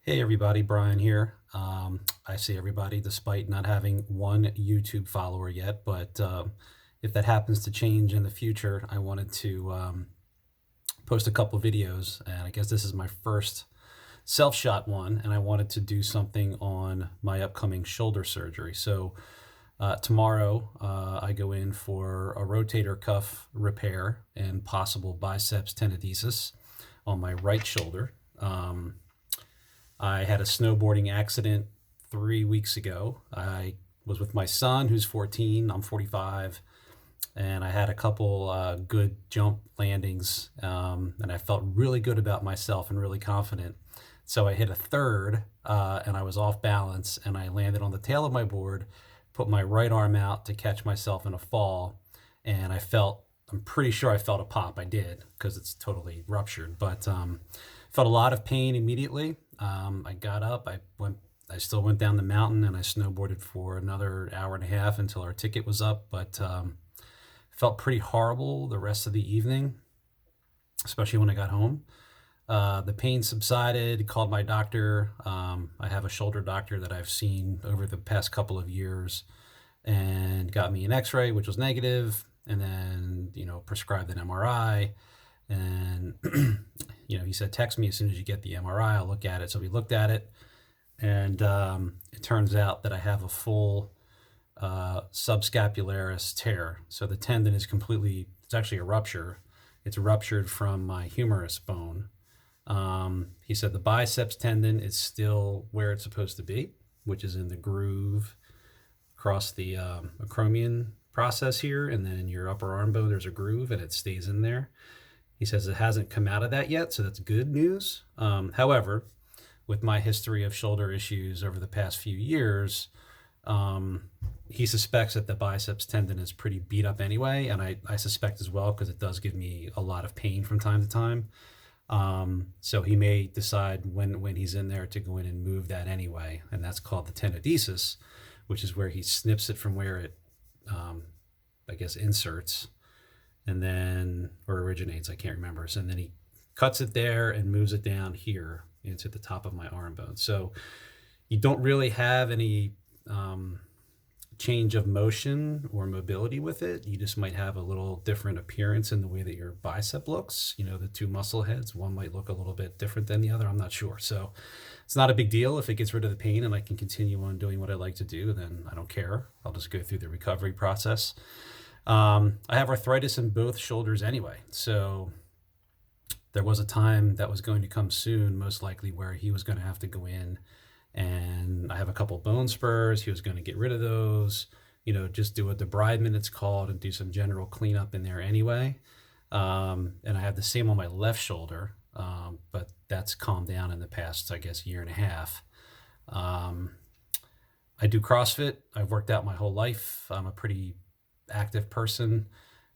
Hey everybody, Brian here. I say everybody despite not having one YouTube follower yet, but if that happens to change in the future, I wanted to post a couple videos, and I guess this is my first self-shot one, and I wanted to do something on my upcoming shoulder surgery. So tomorrow I go in for a rotator cuff repair and possible biceps tenodesis on my right shoulder. I had a snowboarding accident 3 weeks ago. I was with my son, who's 14. I'm 45, and I had a couple good jump landings, and I felt really good about myself and really confident. So I hit a third, and I was off balance, and I landed on the tail of my board, put my right arm out to catch myself in a fall, and I'm pretty sure I felt a pop. I did, because it's totally ruptured, but felt a lot of pain immediately. I got up, I still went down the mountain, and I snowboarded for another hour and a half until our ticket was up, but felt pretty horrible the rest of the evening, especially when I got home. The pain subsided, called my doctor. I have a shoulder doctor that I've seen over the past couple of years, and got me an x-ray, which was negative, and then, prescribed an MRI. And, he said, text me as soon as you get the MRI, I'll look at it. So we looked at it, and it turns out that I have a full subscapularis tear. So the tendon is it's actually a rupture. It's ruptured from my humerus bone. He said the biceps tendon is still where it's supposed to be, which is in the groove across the acromion process here. And then in your upper arm bone, there's a groove, and it stays in there. He says it hasn't come out of that yet, so that's good news. However, with my history of shoulder issues over the past few years, he suspects that the biceps tendon is pretty beat up anyway, and I suspect as well, because it does give me a lot of pain from time to time. So he may decide when he's in there to go in and move that anyway, and that's called the tenodesis, which is where he snips it from where it, I guess, inserts, and then, or originates, I can't remember. So, and then he cuts it there and moves it down here into the top of my arm bone. So you don't really have any change of motion or mobility with it. You just might have a little different appearance in the way that your bicep looks. The two muscle heads, one might look a little bit different than the other. I'm not sure. So it's not a big deal. If it gets rid of the pain and I can continue on doing what I like to do, then I don't care. I'll just go through the recovery process. I have arthritis in both shoulders anyway, so there was a time that was going to come soon, most likely, where he was going to have to go in, and I have a couple bone spurs. He was going to get rid of those, just do a debridement, it's called, and do some general cleanup in there anyway. And I have the same on my left shoulder, but that's calmed down in the past, I guess, year and a half. I do CrossFit. I've worked out my whole life. I'm a pretty active person,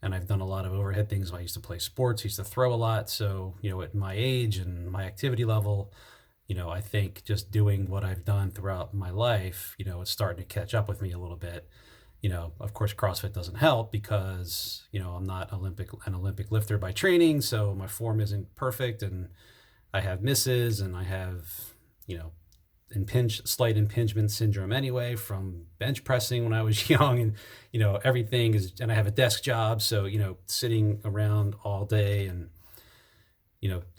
and I've done a lot of overhead things. I used to play sports, used to throw a lot. So, at my age and my activity level, I think just doing what I've done throughout my life, it's starting to catch up with me a little bit. Of course, CrossFit doesn't help because, I'm not an Olympic lifter by training. So my form isn't perfect, and I have misses, and I have, slight impingement syndrome anyway from bench pressing when I was young, and everything is, and I have a desk job, so sitting around all day and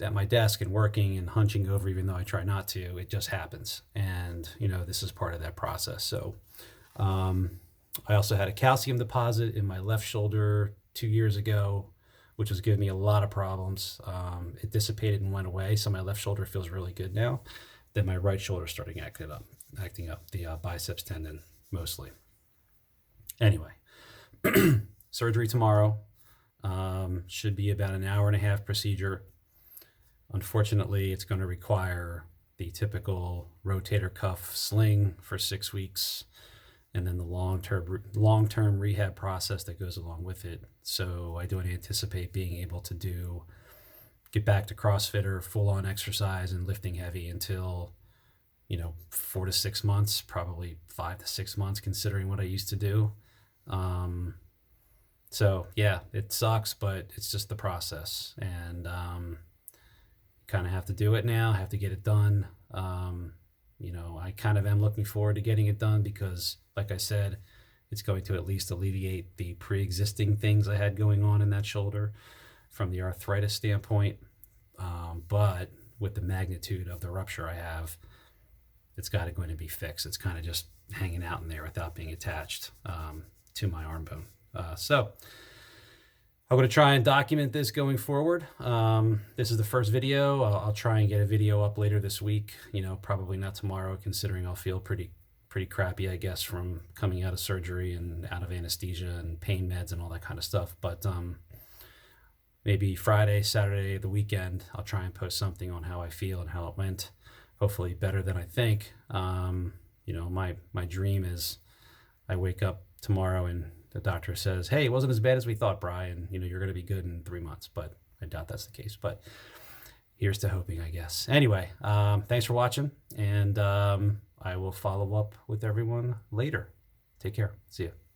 at my desk and working and hunching over, even though I try not to, it just happens, and this is part of that process. So I also had a calcium deposit in my left shoulder 2 years ago, which was giving me a lot of problems. It dissipated and went away, so my left shoulder feels really good now. Then my right shoulder starting acting up the biceps tendon mostly. Anyway, surgery tomorrow. Should be about an hour and a half procedure. Unfortunately, it's going to require the typical rotator cuff sling for 6 weeks, and then the long-term rehab process that goes along with it. So I don't anticipate being able to get back to CrossFit or full-on exercise and lifting heavy until 4 to 6 months, probably 5 to 6 months, considering what I used to do. So yeah, it sucks, but it's just the process, and kind of have to do it now. I have to get it done. You know, I kind of am looking forward to getting it done because, like I said, it's going to at least alleviate the pre-existing things I had going on in that shoulder from the arthritis standpoint. But with the magnitude of the rupture I have, it's got to going to be fixed. It's kind of just hanging out in there without being attached to my arm bone. So I'm going to try and document this going forward. This is the first video. I'll try and get a video up later this week. You know, probably not tomorrow, considering I'll feel pretty crappy, I guess, from coming out of surgery and out of anesthesia and pain meds and all that kind of stuff. But maybe Friday, Saturday, the weekend, I'll try and post something on how I feel and how it went. Hopefully better than I think. You know, my dream is I wake up tomorrow and the doctor says, hey, it wasn't as bad as we thought, Brian. You know, you're going to be good in 3 months. But I doubt that's the case. But here's to hoping, I guess. Anyway, thanks for watching. And I will follow up with everyone later. Take care. See you.